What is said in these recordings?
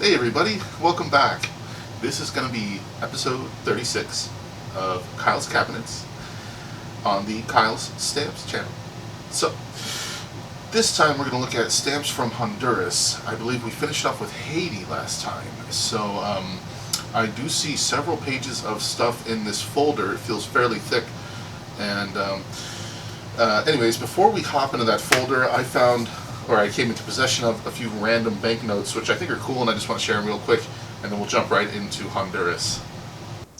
Hey everybody, welcome back. This is going to be episode 36 of Kyle's Cabinets on the Kyle's Stamps channel. So, this time we're going to look at stamps from Honduras. I believe we finished off with Haiti last time. So, I do see several pages of stuff in this folder. It feels fairly thick. And, anyways, before we hop into that folder, I came into possession of a few random banknotes, which I think are cool, and I just want to share them real quick, and then we'll jump right into Honduras.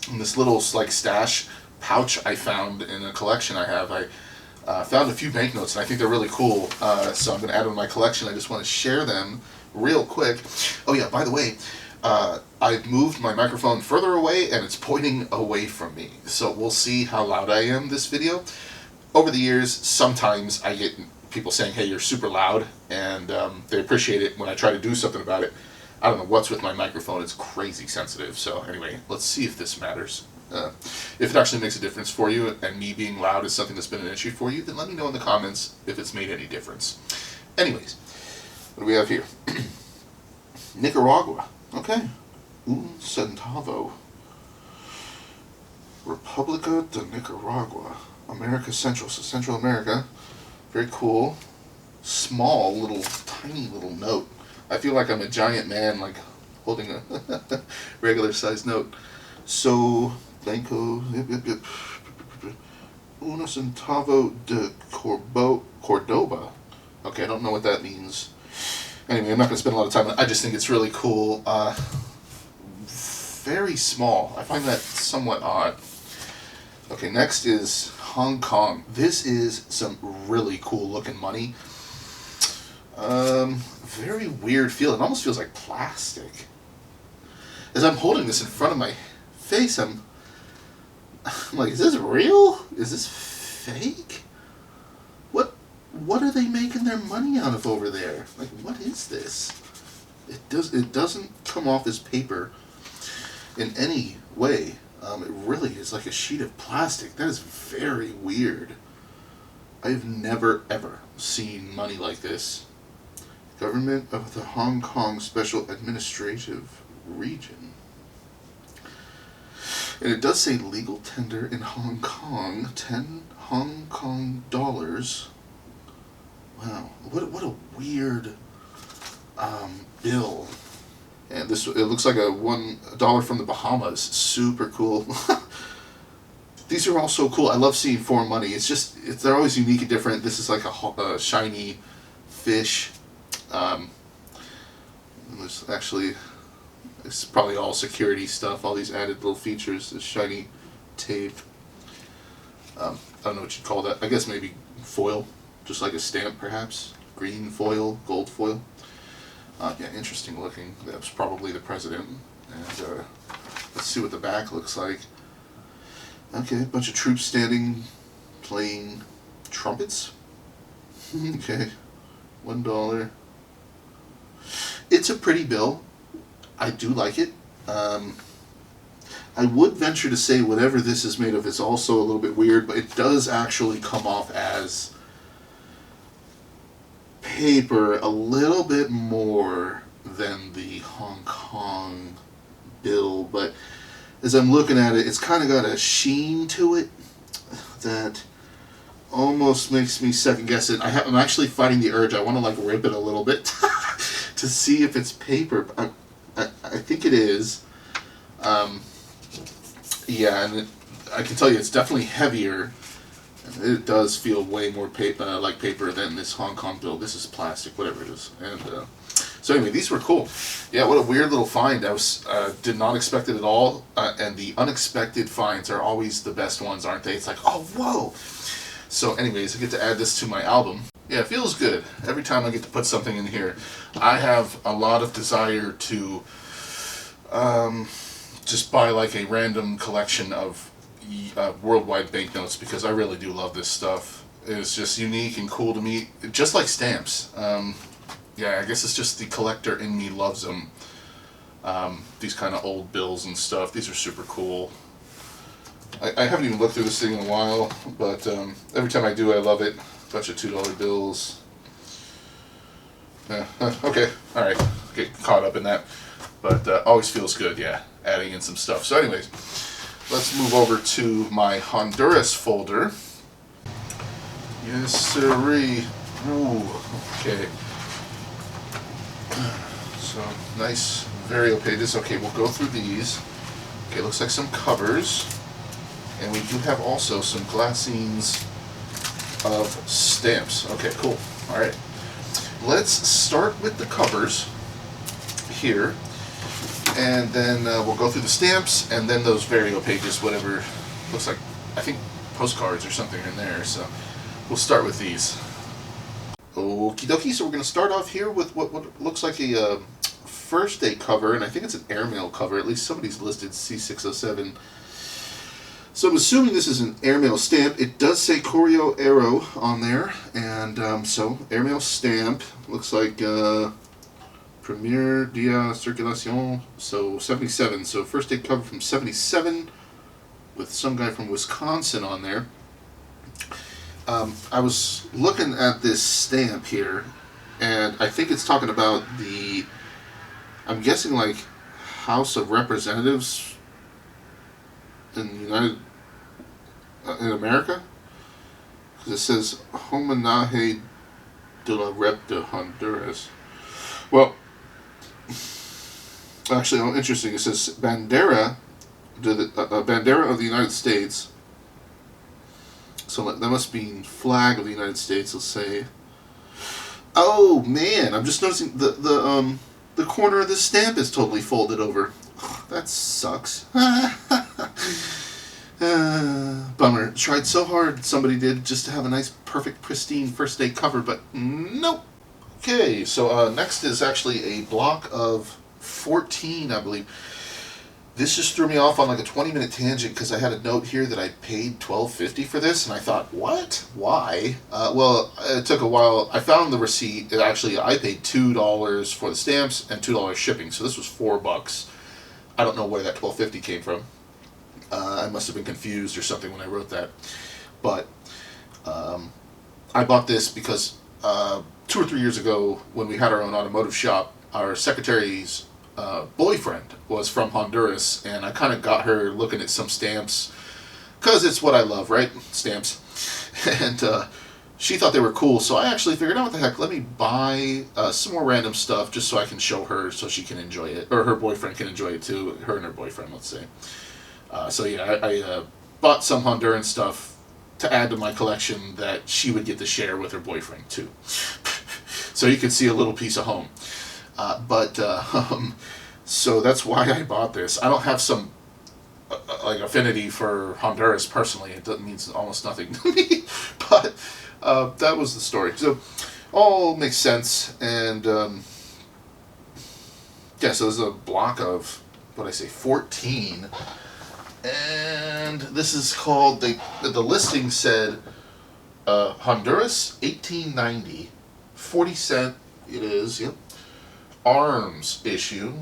In this little stash pouch I found in a collection I have, I found a few banknotes, and I think they're really cool, so I'm going to add them to my collection. I just want to share them real quick. Oh yeah, by the way, I've moved my microphone further away, and it's pointing away from me, so we'll see how loud I am this video. Over the years, sometimes I get people saying, hey, you're super loud, and they appreciate it when I try to do something about it. I don't know what's with my microphone, it's crazy sensitive. So anyway, let's see if this matters. If it actually makes a difference for you, and me being loud is something that's been an issue for you, then let me know in the comments if it's made any difference. Anyways, what do we have here? Nicaragua. Okay. Un centavo. República de Nicaragua. America Central, so Central America. Very cool. Small, tiny little note. I feel like I'm a giant man, like holding a regular sized note. So, Blanco, Una centavo de Cordoba. Okay, I don't know what that means. Anyway, I'm not going to spend a lot of time on it. I just think it's really cool. Very small. I find that somewhat odd. Okay, next is Hong Kong. This is some really cool looking money. Very weird feel. It almost feels like plastic. As I'm holding this in front of my face, I'm like, is this real? Is this fake? What are they making their money out of over there? Like, what is this? It doesn't come off as paper in any way. It really is like a sheet of plastic. That is very weird. I've never ever seen money like this. Government of the Hong Kong Special Administrative Region. And it does say legal tender in Hong Kong, 10 Hong Kong dollars. Wow, what a weird bill. And it looks like a $1 from the Bahamas. Super cool. These are all so cool. I love seeing foreign money. They're always unique and different. This is like a shiny fish. It's probably all security stuff. All these added little features. This shiny tape. I don't know what you'd call that. I guess maybe foil, just like a stamp, perhaps. Green foil, gold foil. Yeah, interesting looking. That was probably the president. And let's see what the back looks like. Okay, a bunch of troops standing, playing trumpets. Okay, $1. It's a pretty bill. I do like it. I would venture to say whatever this is made of is also a little bit weird, but it does actually come off as paper a little bit more than the Hong Kong bill, but as I'm looking at it, it's kind of got a sheen to it that almost makes me second guess it. I'm actually fighting the urge. I want to rip it a little bit to see if it's paper. I think it is. Yeah, and I can tell you it's definitely heavier. It does feel way more like paper than this Hong Kong bill. This is plastic, whatever it is. And so anyway, these were cool. Yeah, what a weird little find. I did not expect it at all. And the unexpected finds are always the best ones, aren't they? It's like, oh, whoa. So anyways, I get to add this to my album. Yeah, it feels good. Every time I get to put something in here, I have a lot of desire to just buy a random collection of worldwide banknotes, because I really do love this stuff. It's just unique and cool to me, just like stamps. Yeah, I guess it's just the collector in me loves them. These kind of old bills and stuff. These are super cool. I haven't even looked through this thing in a while, but every time I do, I love it. Bunch of $2 bills. Okay, alright. Get caught up in that. But always feels good, yeah, adding in some stuff. So anyways, let's move over to my Honduras folder. Yes, sirree. Ooh, okay. So, nice Vario pages. Okay, we'll go through these. Okay, looks like some covers. And we do have also some glassines of stamps. Okay, cool. Alright. Let's start with the covers here. And then we'll go through the stamps and then those Vario pages, whatever. Looks like, I think, postcards or something in there. So, we'll start with these. Okie dokie, so we're going to start off here with what looks like a first day cover, and I think it's an airmail cover. At least somebody's listed C607. So I'm assuming this is an airmail stamp. It does say Correo Aero on there, and so airmail stamp. Looks like Premier Dia Circulación, so 77. So first day cover from 77 with some guy from Wisconsin on there. I was looking at this stamp here, and I think it's talking about the, I'm guessing like House of Representatives in America, because it says Homenaje de la Rep de Honduras. Well, actually, oh, interesting. It says Bandera, Bandera of the United States. So that must be flag of the United States, let's say. Oh man, I'm just noticing the corner of the stamp is totally folded over. That sucks. Bummer. Tried so hard, somebody did, just to have a nice, perfect, pristine first day cover, but nope. Okay, so next is actually a block of 14, I believe. This just threw me off on like a 20-minute tangent because I had a note here that I paid $12.50 for this, and I thought, what? Why? Well, it took a while. I found the receipt. Actually, I paid $2 for the stamps and $2 shipping, so this was $4. I don't know where that $12.50 came from. I must have been confused or something when I wrote that. But I bought this because 2 or 3 years ago, when we had our own automotive shop, our secretary's boyfriend was from Honduras, and I kind of got her looking at some stamps because it's what I love, right? Stamps. And she thought they were cool, so I actually figured out, what the heck, let me buy some more random stuff just so I can show her so she can enjoy it, or her boyfriend can enjoy it too, her and her boyfriend, let's say. So yeah, I bought some Honduran stuff to add to my collection that she would get to share with her boyfriend too. So you could see a little piece of home. So that's why I bought this. I don't have some like affinity for Honduras personally. It means almost nothing to me. But that was the story. So all makes sense. And yeah, so there's a block of, what did I say, 14. And this is called, the listing said Honduras 1890, 40 cent it is, yep. Arms issue,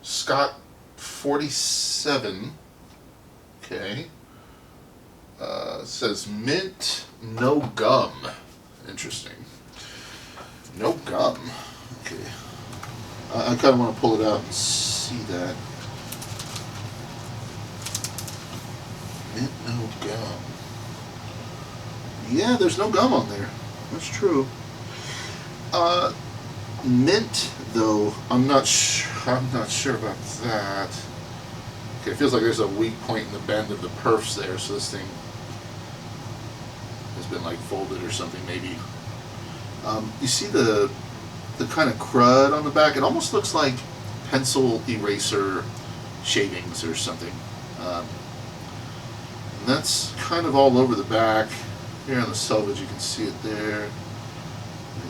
Scott 47, okay. It says mint, no gum. Interesting. No gum. Okay. I kind of want to pull it out and see that. Mint, no gum. Yeah, there's no gum on there. That's true. Mint, though, I'm not sure about that. Okay, it feels like there's a weak point in the bend of the perfs there, so this thing has been like folded or something, maybe. You see the kind of crud on the back? It almost looks like pencil eraser shavings or something. And that's kind of all over the back. Here on the selvage, you can see it there. There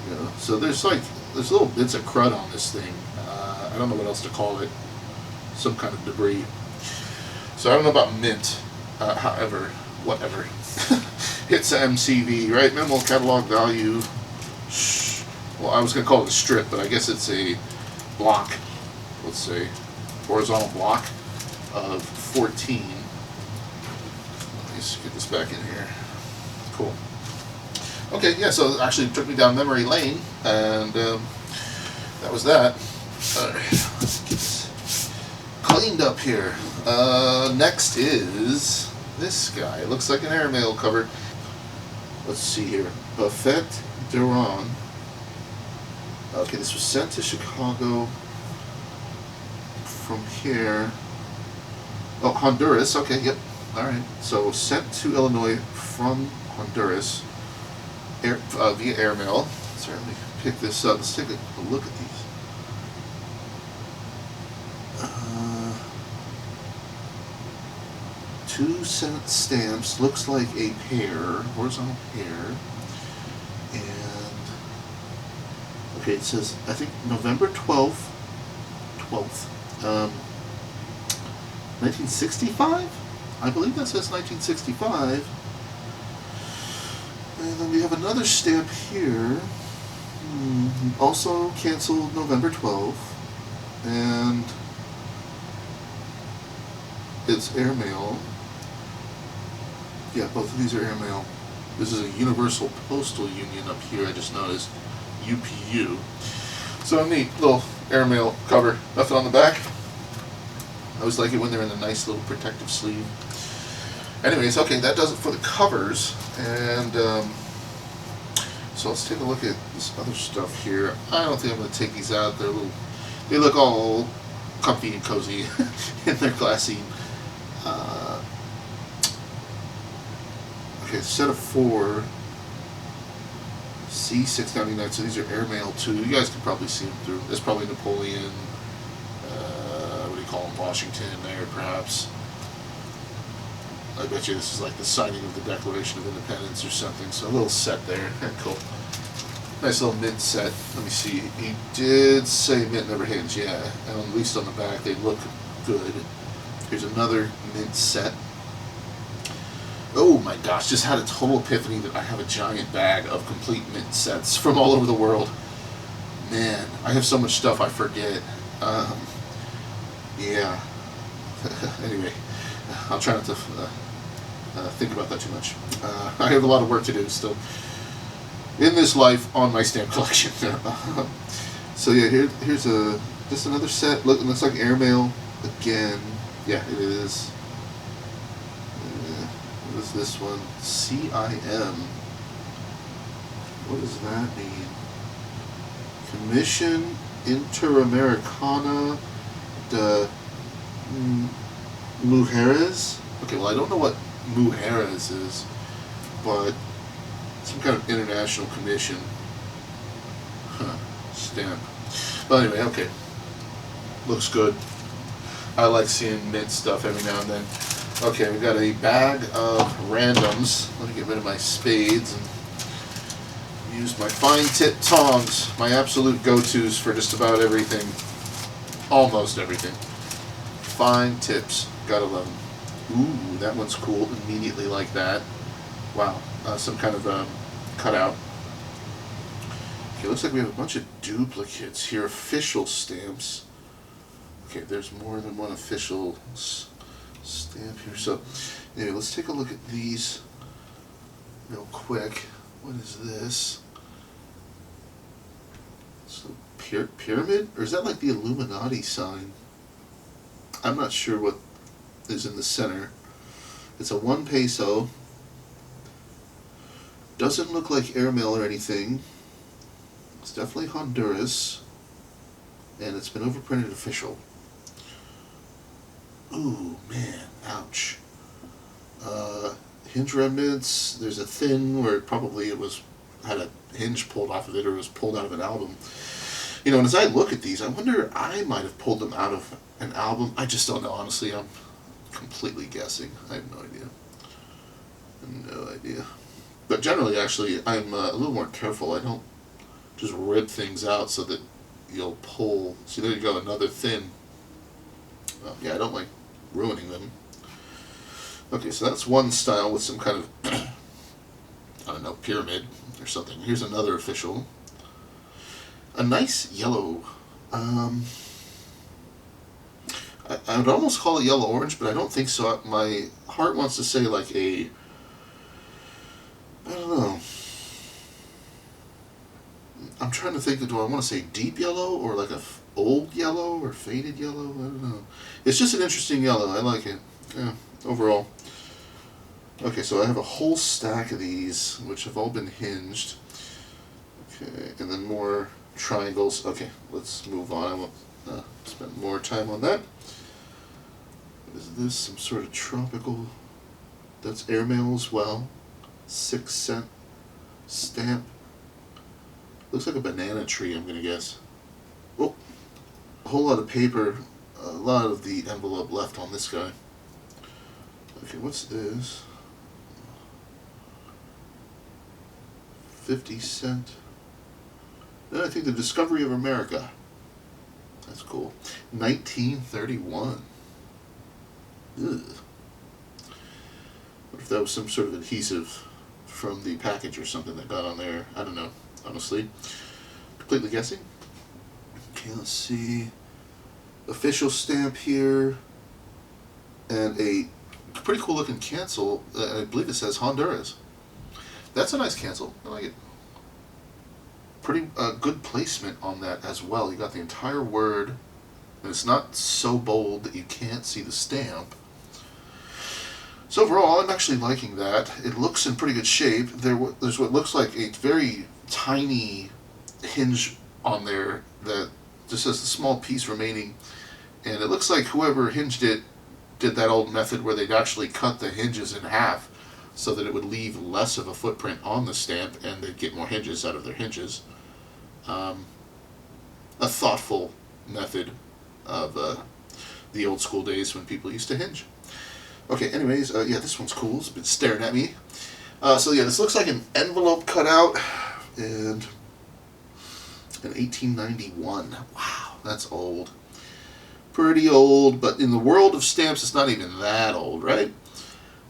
you go. So there's little bits of crud on this thing. I don't know what else to call it. Some kind of debris. So I don't know about mint. However, whatever. It's a MCV, right? Minimal catalog value. Well, I was going to call it a strip, but I guess it's a block. Let's say horizontal block of 14. Let's get this back in here. Cool. Okay, yeah, so it actually took me down memory lane, and that was that. Alright, let's get this cleaned up here. Next is this guy. It looks like an airmail cover. Let's see here. Buffet Duran. Okay, this was sent to Chicago from here. Oh, Honduras. Okay, yep. Alright. So sent to Illinois from Honduras via airmail. So let me pick this up. Let's take a look at these. 2-cent stamps. Looks like a pair, horizontal pair. And okay, it says, I think November 12th, 1965? I believe that says 1965. And then we have another stamp here. Also canceled November 12th. And it's airmail. Yeah, both of these are airmail. This is a Universal Postal Union up here, I just noticed. UPU. So a neat little airmail cover. Nothing on the back. I always like it when they're in a nice little protective sleeve. Anyways, okay, that does it for the covers. And so let's take a look at this other stuff here. I don't think I'm going to take these out. They look all comfy and cozy in their glassine. Okay, set of 4. C699. So these are airmail too. You guys can probably see them through. There's probably Napoleon. What do you call them? Washington there, perhaps. I bet you this is like the signing of the Declaration of Independence or something. So a little set there. Cool. Nice little mint set. Let me see. He did say mint never hands. Yeah, and at least on the back they look good. Here's another mint set. Oh my gosh, just had a total epiphany that I have a giant bag of complete mint sets from all over the world. Man, I have so much stuff I forget. Yeah. Anyway, I'll try not to think about that too much. I have a lot of work to do still in this life on my stamp collection. So yeah, here's just another set. Look, it looks like airmail again. Yeah, it is. What is this one? CIM. What does that mean? Commission Interamericana de Mujeres? Okay, well I don't know what Mujeres is, but some kind of international commission. Stamp. But anyway, okay. Looks good. I like seeing mint stuff every now and then. Okay, we got a bag of randoms. Let me get rid of my spades and use my fine tip tongs, my absolute go-tos for just about everything. Almost everything. Fine tips. Gotta love them. Ooh, that one's cool. Immediately like that. Wow. Some kind of cutout. Okay, looks like we have a bunch of duplicates here. Official stamps. Okay, there's more than one official stamp here. So, anyway, let's take a look at these real quick. What is this? So, pyramid? Or is that like the Illuminati sign? I'm not sure what is in the center. It's a 1 peso. Doesn't look like airmail or anything. It's definitely Honduras. And it's been overprinted official. Ooh, man, ouch. Hinge remnants. There's a thin where probably it had a hinge pulled off of it, or it was pulled out of an album. You know, and as I look at these, I wonder, I might have pulled them out of an album. I just don't know, honestly. I'm completely guessing. I have no idea. No idea. But generally, actually, I'm a little more careful. I don't just rip things out so that you'll pull. See, there you go, another thin. Yeah, I don't like ruining them. Okay, so that's one style with some kind of, I don't know, pyramid or something. Here's another official. A nice yellow. I would almost call it yellow-orange, but I don't think so. My heart wants to say like a, I don't know. I'm trying to think, do I want to say deep yellow or like a old yellow or faded yellow? I don't know. It's just an interesting yellow. I like it. Yeah, overall. Okay, so I have a whole stack of these, which have all been hinged. Okay, and then more triangles. Okay, let's move on. I won't spend more time on that. What is this? Some sort of tropical... That's airmail as well. 6-cent stamp. Looks like a banana tree, I'm going to guess. Oh, a whole lot of paper. A lot of the envelope left on this guy. Okay, what's this? 50-cent. Then I think the discovery of America. That's cool. 1931. Ugh. What if that was some sort of adhesive from the package or something that got on there? I don't know, honestly. Completely guessing. Okay, let's see. Official stamp here. And a pretty cool looking cancel. I believe it says Honduras. That's a nice cancel. I like it. Pretty good placement on that as well. You got the entire word, and it's not so bold that you can't see the stamp. So overall, I'm actually liking that. It looks in pretty good shape. There's what looks like a very tiny hinge on there that just has a small piece remaining, and it looks like whoever hinged it did that old method where they'd actually cut the hinges in half so that it would leave less of a footprint on the stamp and they'd get more hinges out of their hinges. A thoughtful method of the old school days when people used to hinge. Okay, anyways, yeah, this one's cool. It's been staring at me. So yeah, this looks like an envelope cutout, and in 1891. Wow, that's old. Pretty old, but in the world of stamps, it's not even that old, right?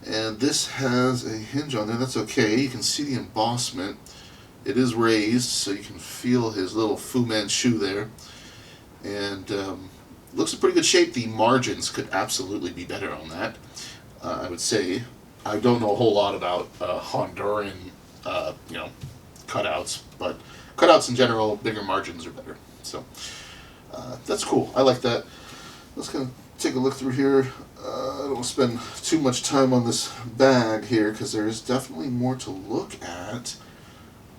And this has a hinge on there. That's okay. You can see the embossment. It is raised, so you can feel his little Fu Manchu there. And looks in pretty good shape. The margins could absolutely be better on that, I would say. I don't know a whole lot about Honduran, cutouts, but cutouts in general, bigger margins are better. So that's cool. I like that. Let's kind of take a look through here. I don't want to spend too much time on this bag here because there is definitely more to look at.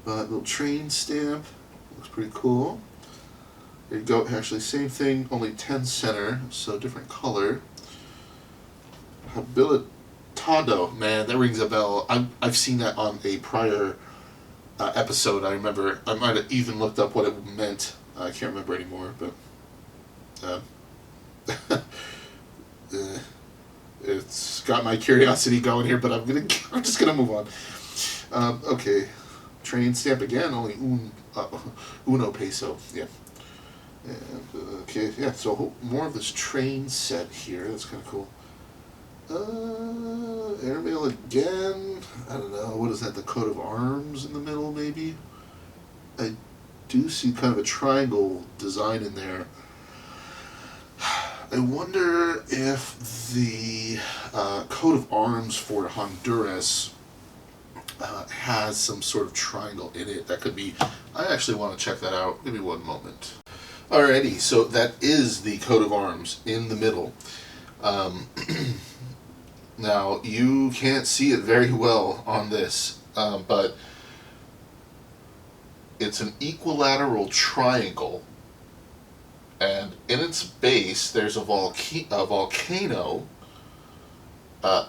But little train stamp looks pretty cool. There you go. Actually, same thing, only 10 center, so different color. Habilitado, man, that rings a bell. I've seen that on a prior episode. I remember. I might have even looked up what it meant. I can't remember anymore, but it's got my curiosity going here. But I'm just gonna move on. Okay, train stamp again. Only uno peso. Yeah. And, okay, yeah. So more of this train set here. That's kind of cool. Airmail again. I don't know. What is that? The coat of arms in the middle, maybe? I do see kind of a triangle design in there. I wonder if the coat of arms for Honduras has some sort of triangle in it. That could be... I actually want to check that out. Give me one moment. Alrighty, so that is the coat of arms in the middle. Now, you can't see it very well on this, but it's an equilateral triangle, and in its base there's a volcano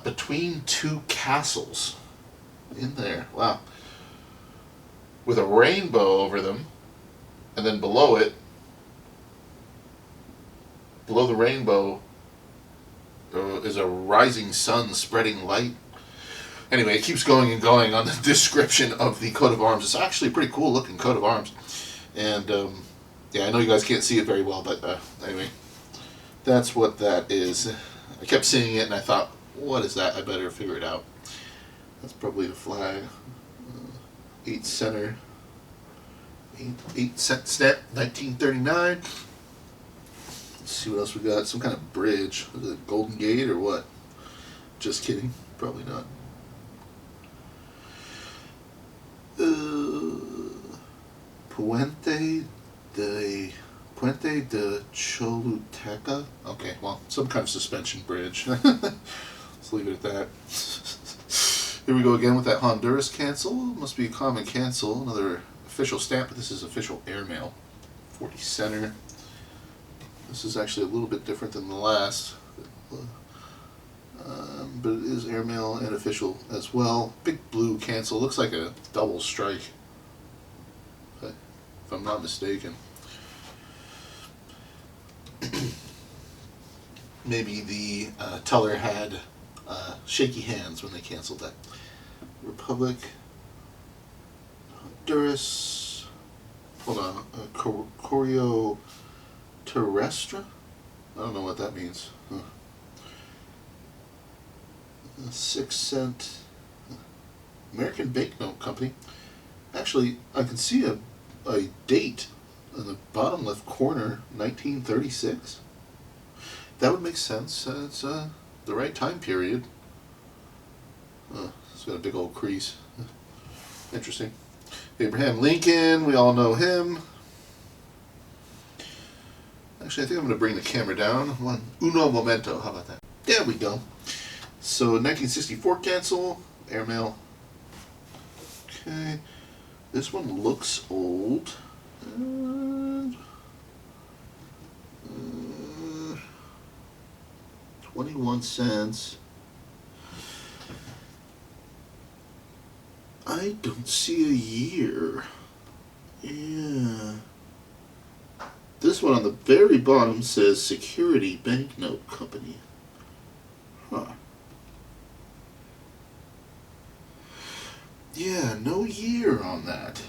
between two castles in there. Wow. With a rainbow over them, and then below it, below the rainbow, is a rising sun spreading light. Anyway, it keeps going and going on the description of the coat of arms. It's actually a pretty cool looking coat of arms. And, yeah, I know you guys can't see it very well, but anyway, that's what that is. I kept seeing it and I thought, what is that? I better figure it out. That's probably the flag. 8 center. 8 cent stamp, 1939. Let's see what else we got. Some kind of bridge. Is it Golden Gate or what? Just kidding. Probably not. Puente de Choluteca. Okay, well, some kind of suspension bridge. Let's leave it at that. Here we go again with that Honduras cancel. Must be a common cancel. Another official stamp, but this is official airmail. 40 center. This is actually a little bit different than the last. But it is airmail and official as well. Big blue cancel. Looks like a double strike, if I'm not mistaken. Maybe the teller had shaky hands when they canceled that. Republic, Honduras, hold on, Correo Terrestre? I don't know what that means. 6 cent American banknote company. Actually, I can see a date in the bottom left corner, 1936. That would make sense. It's the right time period. It's got a big old crease. Interesting. Abraham Lincoln, we all know him. Actually, I think I'm going to bring the camera down. Uno momento, how about that? There we go. So 1964 cancel, airmail. Okay, this one looks old. And, 21 cents. I don't see a year. Yeah. This one on the very bottom says Security Banknote Company. Huh. Yeah, no year on that.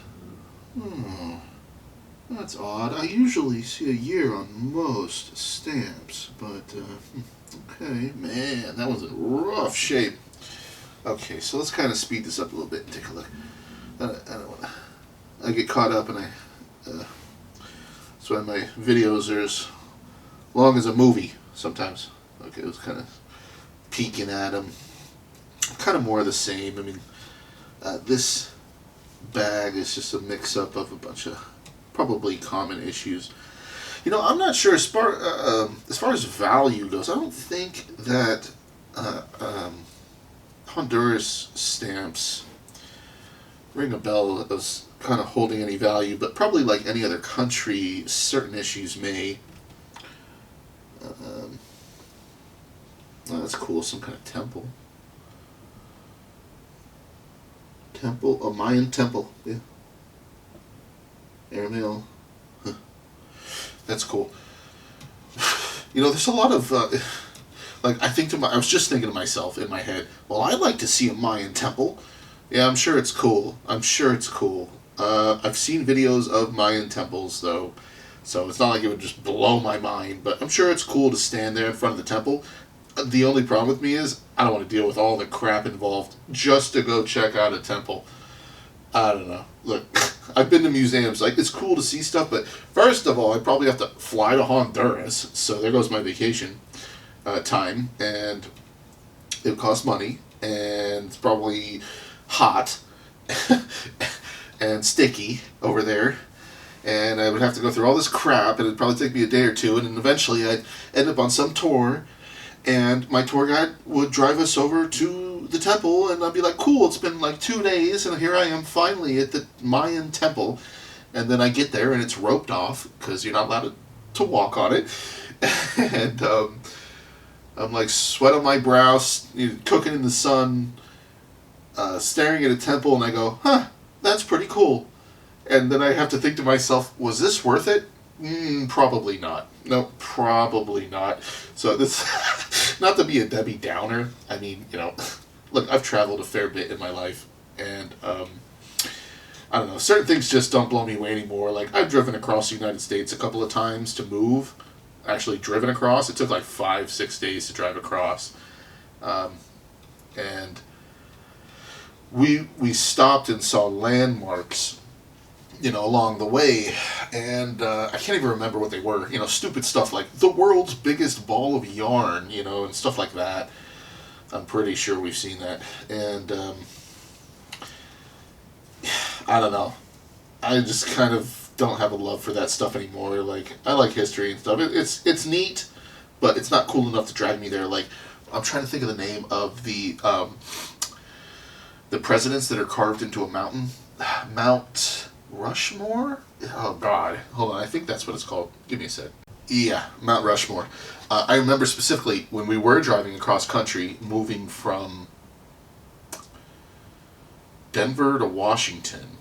That's odd. I usually see a year on most stamps, but, okay, man, that one's in rough shape. Okay, so let's kind of speed this up a little bit and take a look. I don't want to... I get caught up and that's why my videos are as long as a movie sometimes. Okay, it was kind of peeking at them. Kind of more of the same. I mean, this bag is just a mix-up of a bunch of probably common issues. You know, I'm not sure as far as value goes. I don't think that Honduras stamps ring a bell as kind of holding any value, but probably like any other country, certain issues may. Oh, that's cool. Some kind of temple. Temple, a Mayan temple. Yeah. Airmail. Huh. That's cool. You know, there's a lot of like I was just thinking to myself in my head, well, I'd like to see a Mayan temple. Yeah, I'm sure it's cool. I'm sure it's cool. I've seen videos of Mayan temples, though, so it's not like it would just blow my mind, but I'm sure it's cool to stand there in front of the temple. The only problem with me is I don't want to deal with all the crap involved just to go check out a temple. I don't know. Look, I've been to museums. Like, it's cool to see stuff, but first of all, I probably have to fly to Honduras, so there goes my vacation time, and it costs money, and it's probably hot and sticky over there, and I would have to go through all this crap, and it'd probably take me a day or two, and then eventually I'd end up on some tour, and my tour guide would drive us over to the temple, and I'd be like, cool, it's been like 2 days, and here I am finally at the Mayan temple, and then I get there, and it's roped off, because you're not allowed to walk on it, and I'm like sweat on my brow, cooking in the sun, staring at a temple, and I go, huh, that's pretty cool. And then I have to think to myself, was this worth it? Probably not. No, probably not. So this, not to be a Debbie Downer, I mean, you know, look, I've traveled a fair bit in my life, and I don't know, certain things just don't blow me away anymore. Like, I've driven across the United States a couple of times to move. Actually driven across. It took like 5-6 days to drive across. And we stopped and saw landmarks, you know, along the way, and I can't even remember what they were. You know, stupid stuff like the world's biggest ball of yarn, you know, and stuff like that. I'm pretty sure we've seen that, and I don't know. I just kind of don't have a love for that stuff anymore. Like, I like history and stuff. It's neat, but it's not cool enough to drag me there. Like, I'm trying to think of the name of the presidents that are carved into a mountain. Mount Rushmore? Oh, God. Hold on. I think that's what it's called. Give me a sec. Yeah, Mount Rushmore. I remember specifically when we were driving across country, moving from Denver to Washington.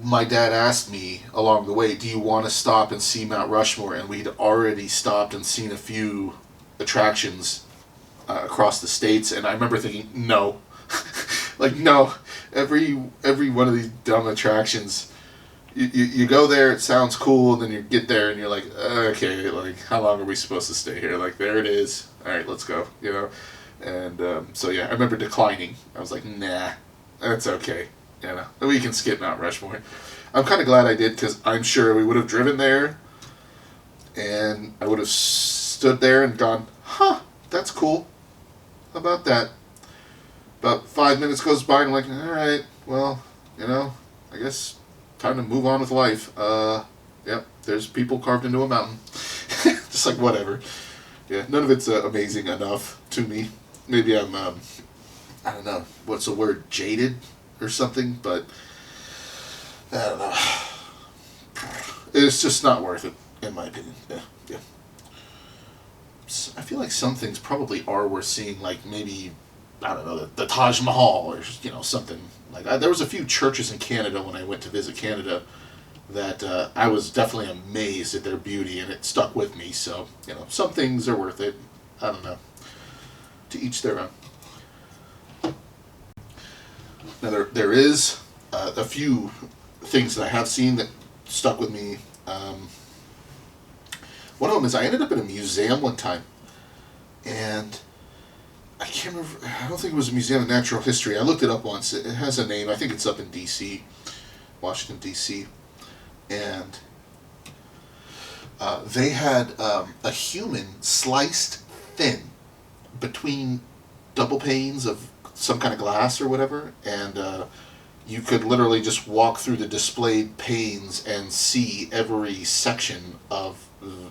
My dad asked me along the way, do you want to stop and see Mount Rushmore? And we'd already stopped and seen a few attractions across the states, and I remember thinking, no. Like, no. Every one of these dumb attractions, you go there, it sounds cool, and then you get there and you're like, okay, like, how long are we supposed to stay here? Like, there it is. All right, let's go, you know? And so, yeah, I remember declining. I was like, nah, that's okay. You know, we can skip Mount Rushmore. I'm kind of glad I did, because I'm sure we would have driven there, and I would have stood there and gone, huh, that's cool. How about that? About 5 minutes goes by, and I'm like, all right, well, you know, I guess time to move on with life. Yep, there's people carved into a mountain. Just like, whatever. Yeah, none of it's amazing enough to me. Maybe I'm, I don't know, what's the word, jaded or something, but I don't know. It's just not worth it, in my opinion. Yeah. I feel like some things probably are worth seeing, like maybe, I don't know, the Taj Mahal or, you know, something like that. There was a few churches in Canada when I went to visit Canada that I was definitely amazed at their beauty, and it stuck with me. So, you know, some things are worth it. I don't know. To each their own. Now, there is a few things that I have seen that stuck with me. One of them is I ended up in a museum one time, and I can't remember, I don't think it was a Museum of Natural History. I looked it up once. It has a name. I think it's up in D.C., Washington, D.C., and they had a human sliced thin between double panes of some kind of glass or whatever, and you could literally just walk through the displayed panes and see every section of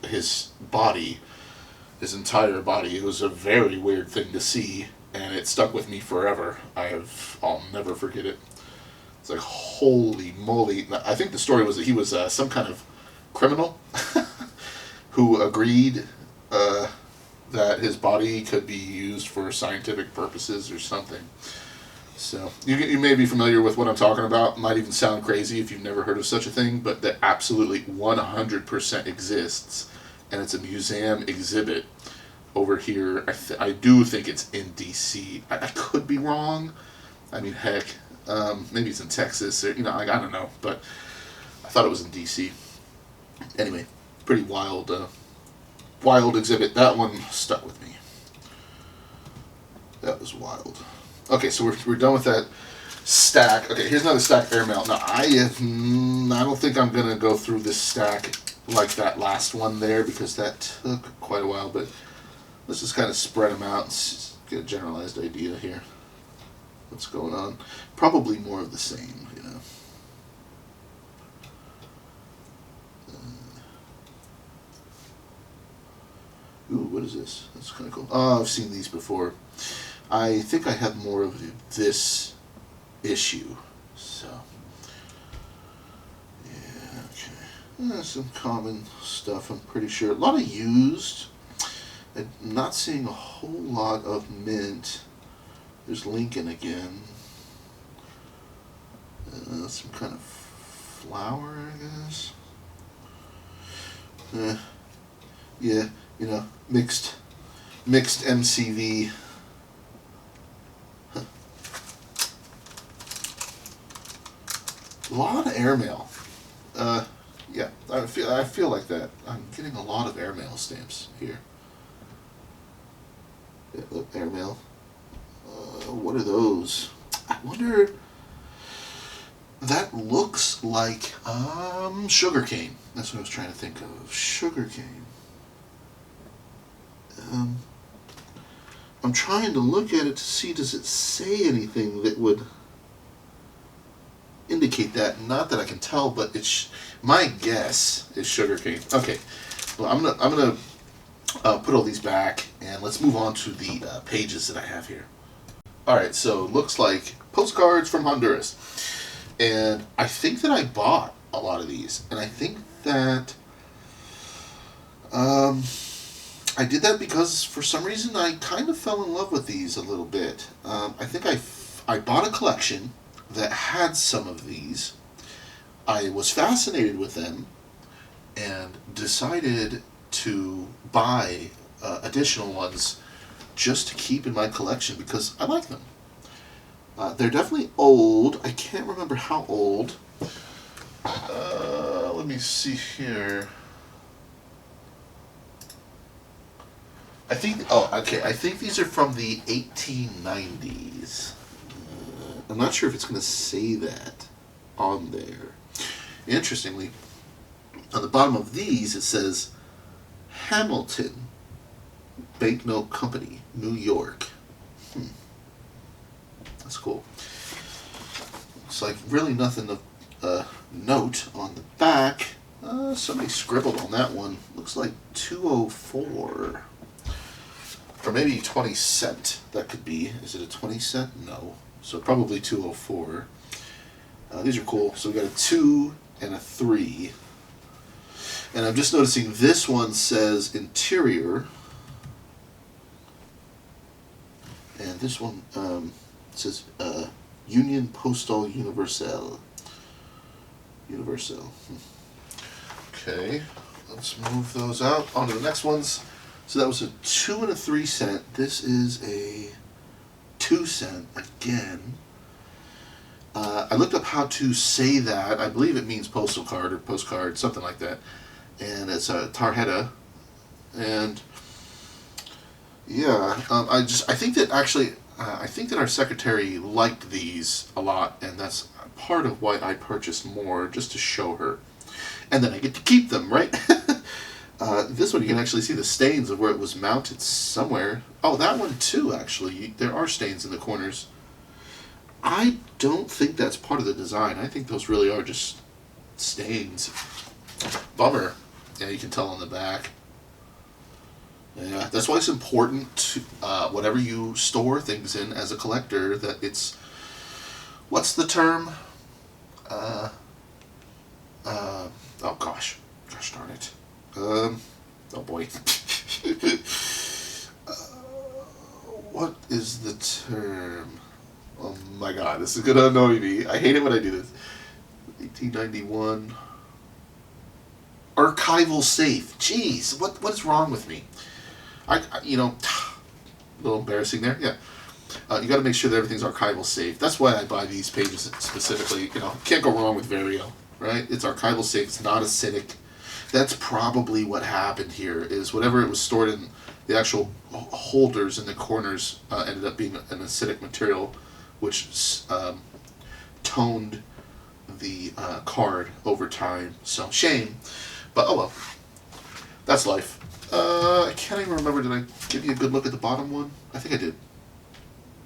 his body, his entire body. It was a very weird thing to see, and it stuck with me forever. I'll never forget it. It's like, holy moly. I think the story was that he was some kind of criminal who agreed that his body could be used for scientific purposes or something. So, you may be familiar with what I'm talking about. Might even sound crazy if you've never heard of such a thing, but that absolutely 100% exists, and it's a museum exhibit over here. I do think it's in D.C. I could be wrong. I mean, heck, maybe it's in Texas, or, you know, I don't know, but I thought it was in D.C. Anyway, pretty wild exhibit. That one stuck with me. That was wild. Okay, so we're done with that stack. Okay, here's another stack of airmail. Now, I don't think I'm going to go through this stack like that last one there, because that took quite a while, but let's just kind of spread them out and get a generalized idea here. What's going on? Probably more of the same, you know. Ooh, what is this? That's kind of cool. Oh, I've seen these before. I think I have more of this issue. So, yeah, okay. Some common stuff, I'm pretty sure. A lot of used. I'm not seeing a whole lot of mint. There's Lincoln again. Some kind of flower, I guess. Yeah, you know, mixed MCV. Huh. A lot of airmail. Yeah, I feel like that. I'm getting a lot of airmail stamps here. Yeah, look, airmail. What are those? I wonder. That looks like sugarcane. That's what I was trying to think of. Sugarcane. I'm trying to look at it to see, does it say anything that would indicate indicate that. Not that I can tell, but my guess is sugarcane. Okay, well I'm gonna put all these back, and let's move on to the pages that I have here. All right, so it looks like postcards from Honduras, and I think that I bought a lot of these, and I think that I did that because for some reason I kind of fell in love with these a little bit. I think I bought a collection that had some of these. I was fascinated with them and decided to buy additional ones just to keep in my collection because I like them. They're definitely old. I can't remember how old. Let me see here. I think these are from the 1890s. I'm not sure if it's going to say that on there. Interestingly, on the bottom of these it says Hamilton Banknote Company, New York. That's cool. It's like really nothing of note on the back. Somebody scribbled on that one. Looks like 204. Or maybe 20 cent. That could be. Is it a 20 cent? No. So probably 204. These are cool. So we got a 2 and a 3. And I'm just noticing this one says interior. And this one says Union Postal Universal. Universal. Okay. Let's move those out. On to the next ones. So that was a 2 and a 3 cent. This is a 2 cent again. I looked up how to say that. I believe it means postal card or postcard, something like that. And it's a tarjeta. And yeah, I think that our secretary liked these a lot, and that's part of why I purchased more, just to show her. And then I get to keep them, right? This one you can actually see the stains of where it was mounted somewhere. Oh, that one too, actually. There are stains in the corners. I don't think that's part of the design. I think those really are just stains. Bummer. Yeah, you can tell on the back. Yeah, that's why it's important to, whatever you store things in as a collector, that it's, what's the term? Oh gosh darn it. Oh boy. What is the term? Oh my god, this is gonna annoy me. I hate it when I do this. 1891. Archival safe. Jeez, what is wrong with me? I a little embarrassing there. Yeah. You got to make sure that everything's archival safe. That's why I buy these pages specifically. Can't go wrong with Vario, right? It's archival safe. It's not acidic. That's probably what happened here. Is whatever it was stored in, the actual holders in the corners ended up being an acidic material, which toned the card over time. So shame, but oh well. That's life. I can't even remember. Did I give you a good look at the bottom one? I think I did.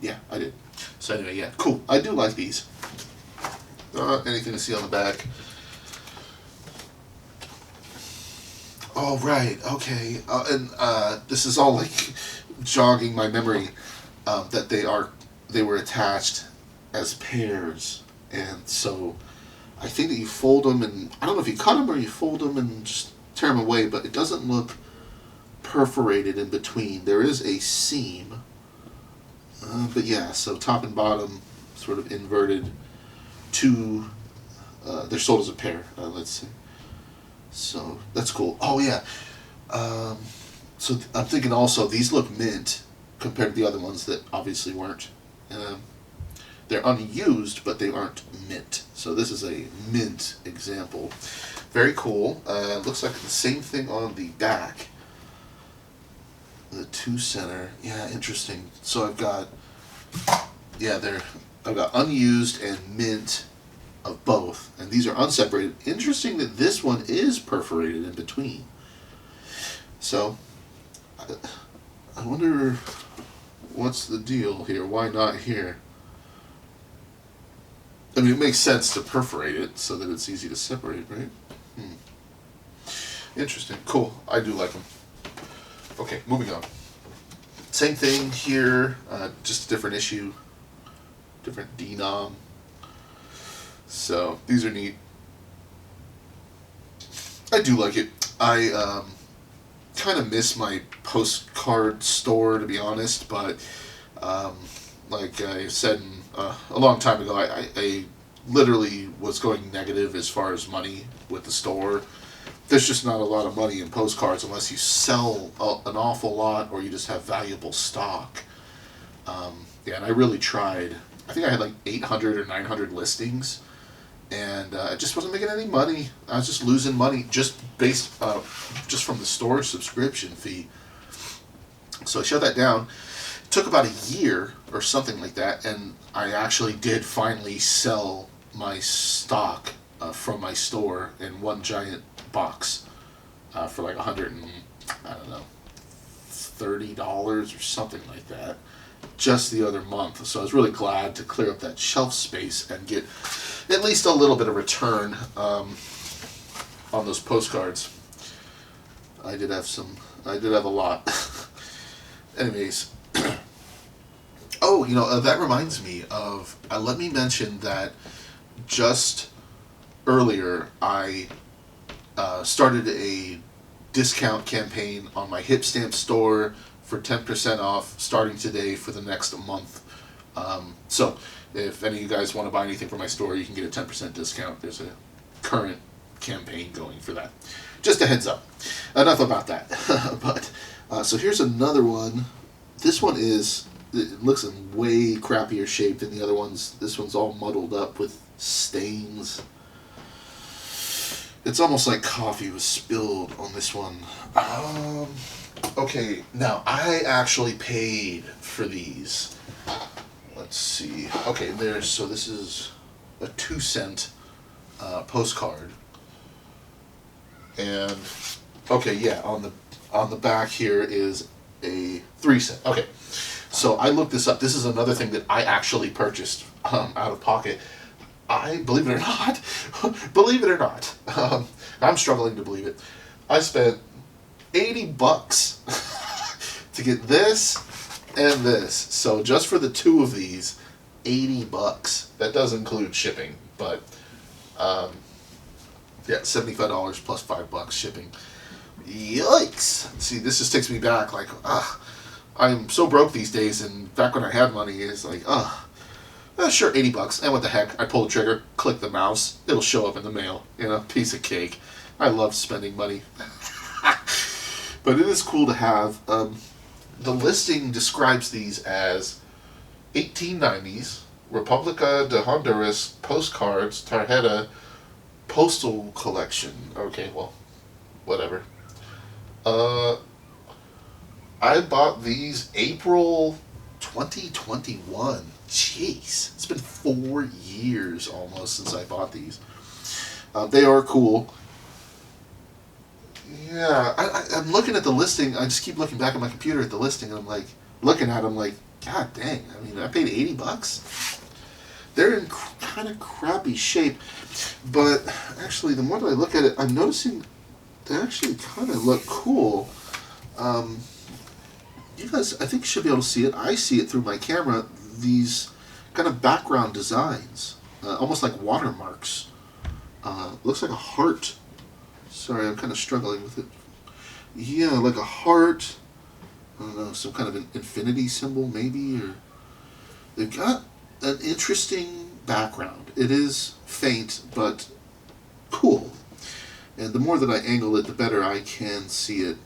Yeah, I did. So anyway, yeah, cool. I do like these. Anything to see on the back? Oh, right. Okay. And this is all like jogging my memory that they were attached as pairs, and so I think that you fold them, and I don't know if you cut them or you fold them and just tear them away, but it doesn't look perforated in between. There is a seam, but yeah, so top and bottom sort of inverted. They're sold as a pair. Let's see. So that's cool. Oh yeah. So I'm thinking also these look mint compared to the other ones that obviously weren't. They're unused, but they aren't mint. So this is a mint example. Very cool. Looks like the same thing on the back. The 2 center. Yeah, interesting. So I've got unused and mint of both, and these are unseparated. Interesting that this one is perforated in between. So I wonder what's the deal here. Why not here? I mean, it makes sense to perforate it so that it's easy to separate, right? Interesting. Cool. I do like them. Okay, moving on. Same thing here, just a different issue, different denom. So these are neat. I do like it. I kind of miss my postcard store, to be honest, but like I said a long time ago, I literally was going negative as far as money with the store. There's just not a lot of money in postcards unless you sell an awful lot or you just have valuable stock. Yeah, and I really tried. I think I had like 800 or 900 listings, and I just wasn't making any money. I was just losing money just just from the store subscription fee. So I shut that down. It took about a year or something like that, and I actually did finally sell my stock from my store in one giant box for like $30 or something like that, just the other month. So I was really glad to clear up that shelf space and get at least a little bit of return on those postcards. I did have a lot. Anyways, oh, that reminds me of. Let me mention that just earlier I started a discount campaign on my Hipstamp store for 10% off starting today for the next month. So if any of you guys want to buy anything from my store, you can get a 10% discount. There's a current campaign going for that. Just a heads up. Enough about that. But so here's another one. This one it looks in way crappier shape than the other ones. This one's all muddled up with stains. It's almost like coffee was spilled on this one. Okay, now I actually paid for these. Let's see. Okay, so this is a 2-cent postcard. And okay, yeah, on the back here is a 3-cent. Okay. So I looked this up. This is another thing that I actually purchased out of pocket. Believe it or not, I'm struggling to believe it. I spent $80 to get this and this. So just for the two of these, $80. That does include shipping, but yeah, $75 plus $5 shipping. Yikes! See, this just takes me back. Like, I'm so broke these days, and back when I had money, it's like, sure, $80. And what the heck? I pull the trigger, click the mouse, it'll show up in the mail. Piece of cake. I love spending money. But it is cool to have. The listing describes these as 1890s República de Honduras postcards, tarjeta, postal collection. Okay, well, whatever. I bought these April 2021. Jeez, it's been 4 years almost since I bought these. They are cool. Yeah, I'm looking at the listing. I just keep looking back at my computer at the listing, and I'm like, looking at them like, God dang, I mean, I paid $80. They're in kind of crappy shape, but actually, the more that I look at it, I'm noticing they actually kind of look cool. You guys, I think, should be able to see it. I see it through my camera. These kind of background designs, almost like watermarks. Looks like a heart. Sorry, I'm kind of struggling with it. Yeah, like a heart. I don't know, some kind of an infinity symbol, maybe, or they've got an interesting background. It is faint, but cool. And the more that I angle it, the better I can see it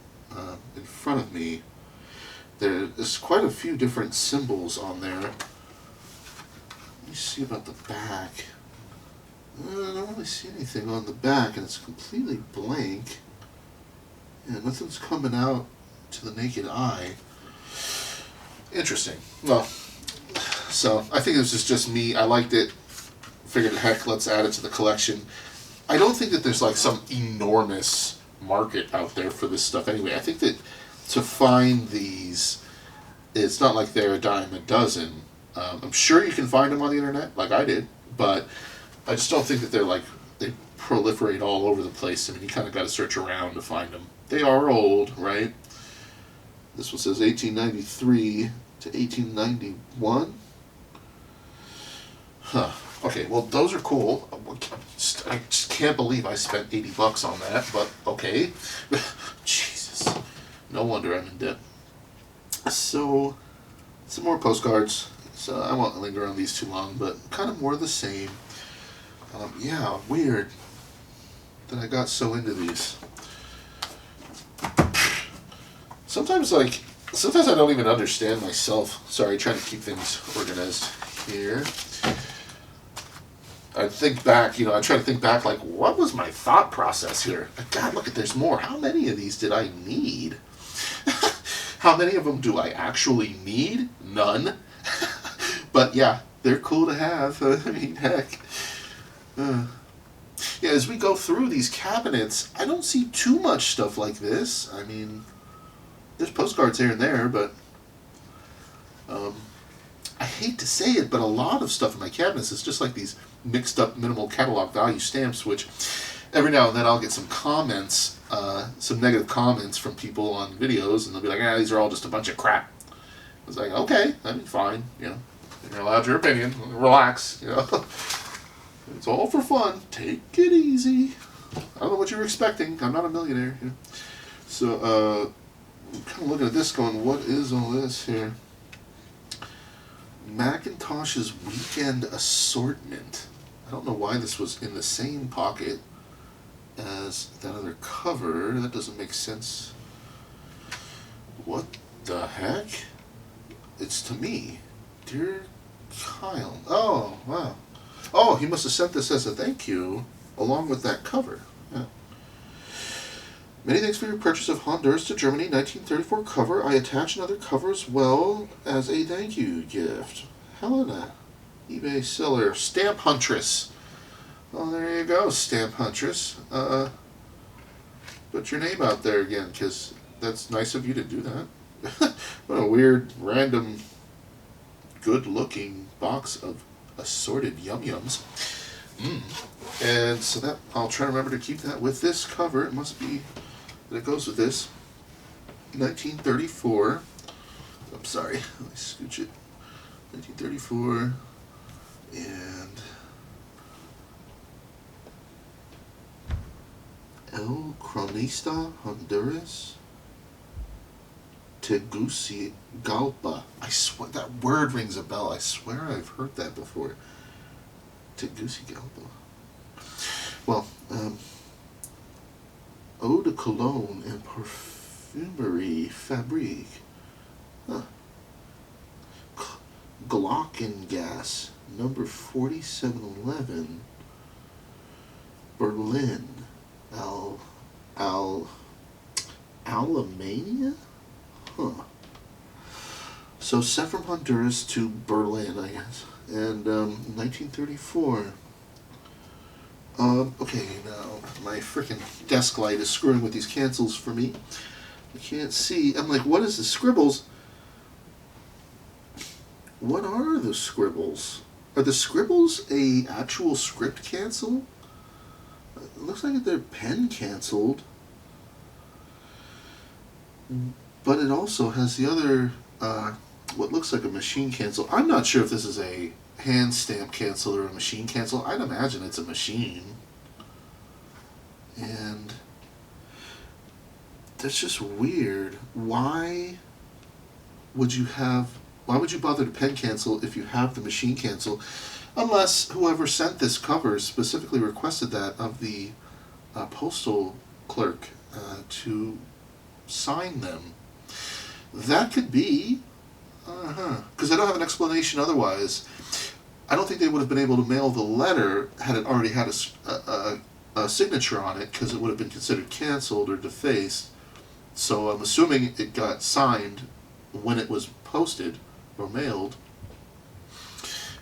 in front of me. There's quite a few different symbols on there. Let me see about the back. I don't really see anything on the back, and it's completely blank. Yeah, nothing's coming out to the naked eye. Interesting. Well, so I think this is just me. I liked it. Figured, heck, let's add it to the collection. I don't think that there's like some enormous market out there for this stuff anyway. I think that to find these, it's not like they're a dime a dozen. I'm sure you can find them on the internet, like I did, but I just don't think that they're like, they proliferate all over the place. I mean, you kind of got to search around to find them. They are old, right? This one says 1893 to 1891. Huh. Okay, well, those are cool. I just can't believe I spent $80 on that, but okay. Jesus. No wonder I'm in debt. So, some more postcards. So I won't linger on these too long, but kind of more of the same. Yeah, weird that I got so into these. Sometimes I don't even understand myself. Sorry, trying to keep things organized here. I think back, I try to think back, like, what was my thought process here? God, look, there's more. How many of these did I need? How many of them do I actually need? None. But yeah, they're cool to have. I mean, heck. Yeah, as we go through these cabinets, I don't see too much stuff like this. I mean, there's postcards here and there, but I hate to say it, but a lot of stuff in my cabinets is just like these mixed up minimal catalog value stamps, which every now and then I'll get some comments, some negative comments from people on videos, and they'll be like, these are all just a bunch of crap. I was like, okay, I mean, fine, you're allowed your opinion, relax, It's all for fun, take it easy. I don't know what you were expecting, I'm not a millionaire. So, I'm kind of looking at this going, what is all this here? Macintosh's Weekend Assortment. I don't know why this was in the same pocket as that other cover. That doesn't make sense. What the heck? It's to me. Dear Kyle. Oh, wow. Oh, he must have sent this as a thank you along with that cover. Yeah. Many thanks for your purchase of Honduras to Germany 1934 cover. I attach another cover as well as a thank you gift. Helena, eBay seller, Stamp Huntress. Well, there you go, Stamp Huntress. Put your name out there again, because that's nice of you to do that. What a weird, random, good-looking box of assorted yum-yums. And so that, I'll try to remember to keep that with this cover. It must be that it goes with this. 1934. I'm sorry, let me scooch it. 1934. And El Cronista, Honduras. Tegucigalpa. I swear that word rings a bell. I swear I've heard that before. Tegucigalpa. Well, Eau de Cologne and Parfumerie Fabrique. Huh. Glockengas, number 4711, Berlin. Alemania? Huh. So sent from Honduras to Berlin, I guess. And 1934. Okay, now my freaking desk light is screwing with these cancels for me. I can't see. I'm like, what is the scribbles? What are the scribbles? Are the scribbles a actual script cancel? It looks like they're pen canceled. But it also has the other, what looks like a machine cancel. I'm not sure if this is a hand stamp cancel or a machine cancel. I'd imagine it's a machine. And that's just weird. Why would you bother to pen cancel if you have the machine cancel? Unless whoever sent this cover specifically requested that of the postal clerk to sign them. That could be, because I don't have an explanation otherwise. I don't think they would have been able to mail the letter had it already had a signature on it, because it would have been considered canceled or defaced. So I'm assuming it got signed when it was posted or mailed.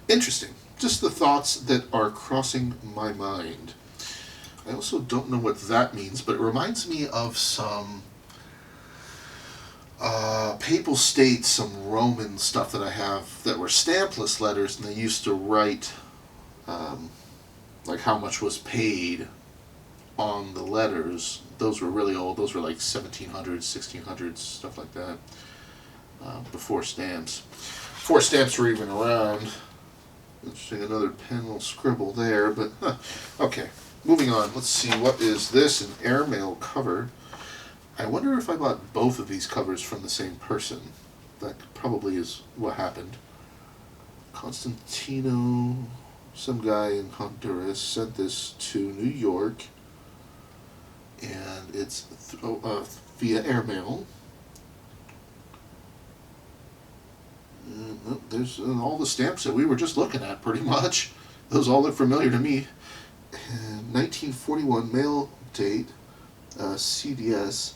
Interesting. Just the thoughts that are crossing my mind. I also don't know what that means, but it reminds me of some papal states, some Roman stuff that I have that were stampless letters, and they used to write like how much was paid on the letters. Those were really old. Those were like 1700s, 1600s, stuff like that. Before stamps. Before stamps were even around. Interesting, another pen will scribble there, but okay. Moving on. Let's see, what is this? An airmail cover. I wonder if I bought both of these covers from the same person. That probably is what happened. Constantino, some guy in Honduras, sent this to New York, and it's via airmail. There's all the stamps that we were just looking at, pretty much. Those all look familiar to me. 1941 mail date, CDS.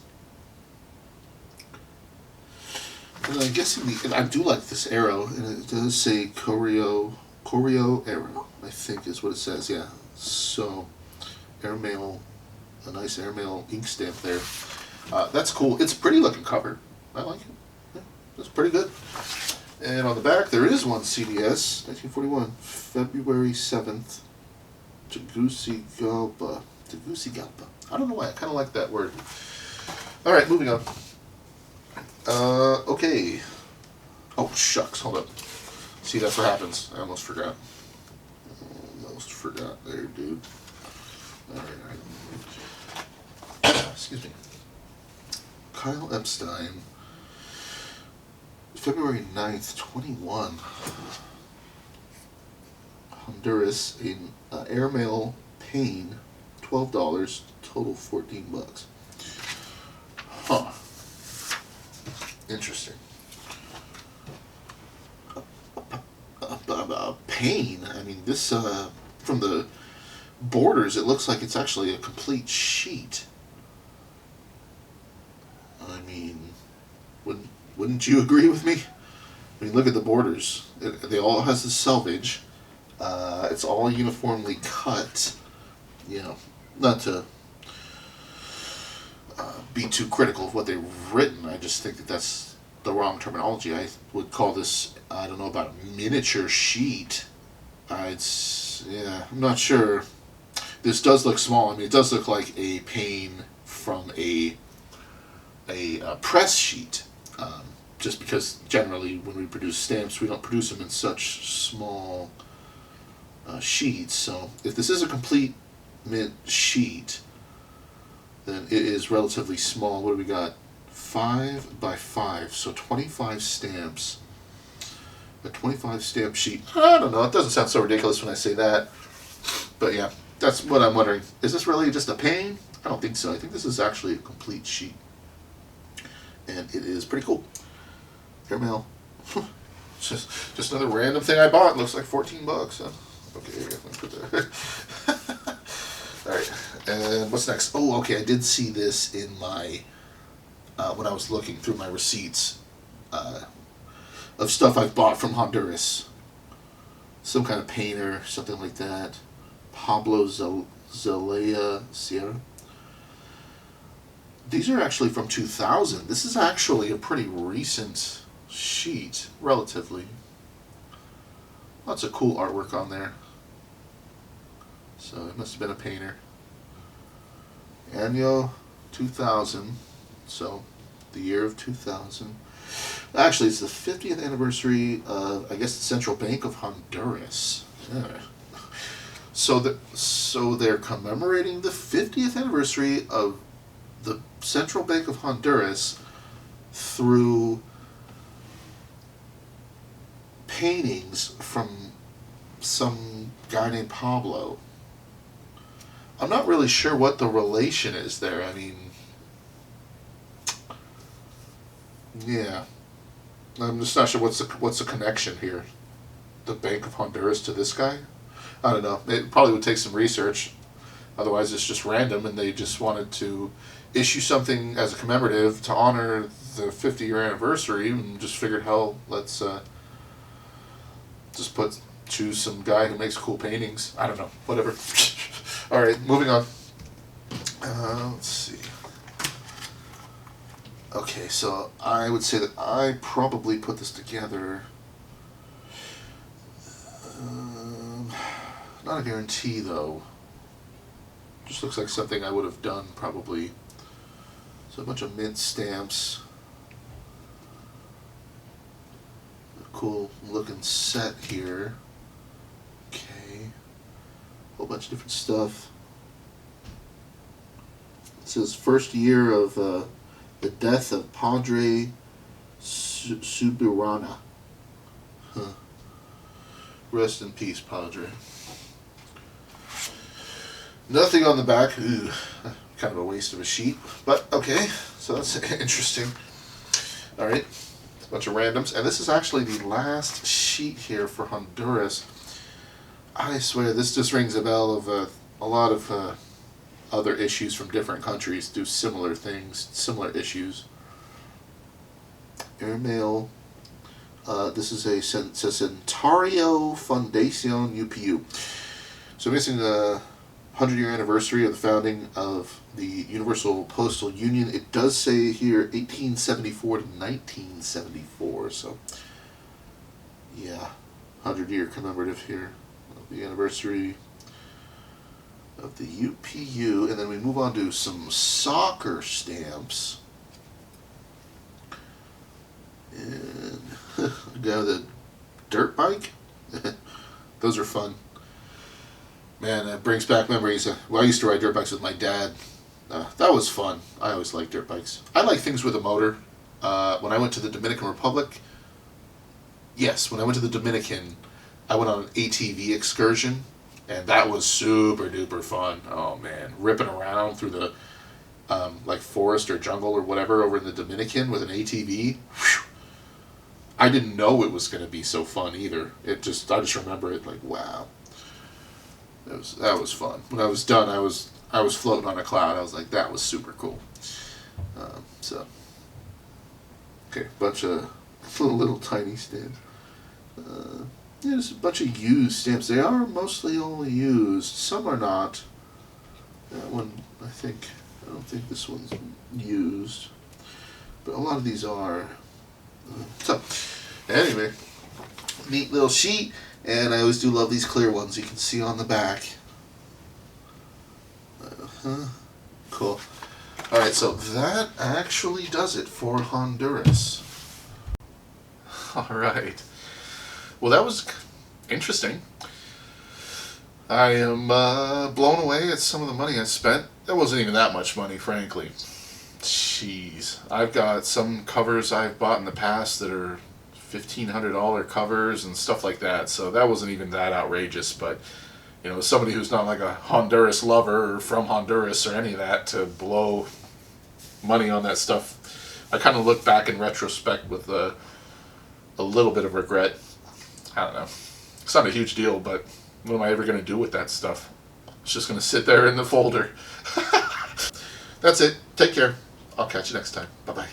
And I'm guessing I do like this arrow, and it does say Correo arrow, I think is what it says, yeah. So, airmail, a nice airmail ink stamp there. That's cool. It's a pretty looking cover. I like it. Yeah, that's pretty good. And on the back, there is one CDS, 1941, February 7th, Tegucigalpa. Tegucigalpa. I don't know why, I kind of like that word. Alright, moving on. Okay. Oh, shucks, hold up. See, that's what happens. I almost forgot. Almost forgot there, dude. Alright. Excuse me. Kyle Epstein. February 9th, 21. Honduras, an airmail pane, $12, total $14. Huh. Interesting. Pane, I mean, this, from the borders, it looks like it's actually a complete sheet. I mean, wouldn't you agree with me? I mean, look at the borders. They all has the selvage. It's all uniformly cut. You know, not to be too critical of what they've written. I just think that that's the wrong terminology. I would call this, I don't know about a miniature sheet. Yeah, I'm not sure. This does look small. I mean, it does look like a pane from a press sheet. Just because generally when we produce stamps, we don't produce them in such small sheets. So if this is a complete mint sheet, then it is relatively small. What do we got? 5 by 5, so 25 stamps. A 25 stamp sheet. I don't know, it doesn't sound so ridiculous when I say that. But yeah, that's what I'm wondering. Is this really just a pane? I don't think so. I think this is actually a complete sheet. And it is pretty cool. Airmail. just another random thing I bought. Looks like $14. Huh? Okay, let me put that. Alright, and what's next? Oh, okay, I did see this in my, when I was looking through my receipts of stuff I've bought from Honduras. Some kind of painter, something like that. Pablo Zelaya Sierra. These are actually from 2000. This is actually a pretty recent sheet, relatively. Lots of cool artwork on there. So it must have been a painter. Año 2000. So the year of 2000. Actually, it's the 50th anniversary of, I guess, the Central Bank of Honduras. Yeah. So they're commemorating the 50th anniversary of the Central Bank of Honduras through paintings from some guy named Pablo. I'm not really sure what the relation is there. I mean, yeah, I'm just not sure what's the connection here. The Bank of Honduras to this guy? I don't know. It probably would take some research. Otherwise, it's just random, and they just wanted to issue something as a commemorative to honor the 50-year anniversary, and just figured, hell, let's just choose some guy who makes cool paintings. I don't know. Whatever. All right, moving on. Let's see. Okay, so I would say that I probably put this together Not a guarantee though. Just looks like something I would have done probably. So a bunch of mint stamps. A cool looking set here. Okay. Whole bunch of different stuff. It says first year of the death of Padre Subirana. Huh. Rest in peace, Padre. Nothing on the back. Ooh, kind of a waste of a sheet. But, okay. So that's interesting. Alright. A bunch of randoms. And this is actually the last sheet here for Honduras. I swear, this just rings a bell of a lot of other issues from different countries do similar things, similar issues. Airmail. This is a Centenario Fundación UPU. So missing the 100-year anniversary of the founding of the Universal Postal Union. It does say here 1874 to 1974. So yeah, 100-year commemorative here of the anniversary of the UPU. And then we move on to some soccer stamps. And a guy with a dirt bike. Those are fun. Man, that brings back memories. Well, I used to ride dirt bikes with my dad. That was fun. I always liked dirt bikes. I like things with a motor. When I went to the Dominican Republic, when I went to the Dominican, I went on an ATV excursion, and that was super duper fun. Oh man, ripping around through the like forest or jungle or whatever over in the Dominican with an ATV. Whew. I didn't know it was going to be so fun either. I just remember it like, wow. That was fun. When I was done, I was floating on a cloud. I was like, that was super cool. Okay, bunch of little tiny stamps. There's a bunch of used stamps. They are mostly all used. Some are not. That one, I don't think this one's used, but a lot of these are. So, anyway, neat little sheet. And I always do love these clear ones you can see on the back. Cool. Alright, so that actually does it for Honduras. Alright. Well, that was interesting. I am blown away at some of the money I spent. It wasn't even that much money, frankly. Jeez. I've got some covers I've bought in the past that are $1,500 covers and stuff like that, so that wasn't even that outrageous. But you know, somebody who's not like a Honduras lover or from Honduras or any of that, to blow money on that stuff, I kind of look back in retrospect with a little bit of regret. I don't know, it's not a huge deal, but what am I ever going to do with that stuff? It's just going to sit there in the folder. That's it. Take care. I'll catch you next time. Bye bye.